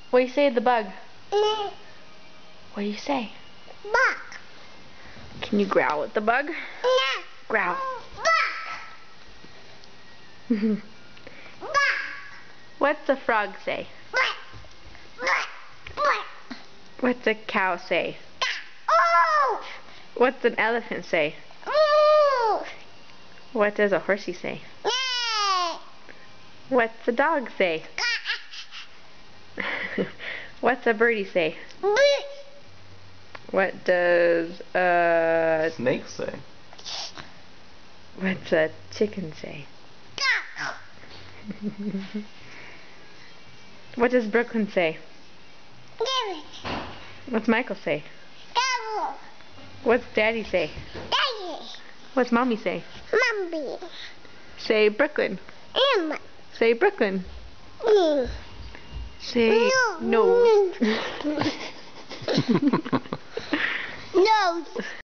What do you say to the bug? What do you say? Buck. Can you growl at the bug? Growl. Buck. What's a frog say? What's a cow say? What's an elephant say? What does a horsey say? What's a dog say? What's a birdie say? What does a snake say? What's a chicken say? What does Brooklyn say? What's Michael say? What's Daddy say? What's Mommy say? Mommy. Say Brooklyn. Emma. Say Brooklyn. Say no. No.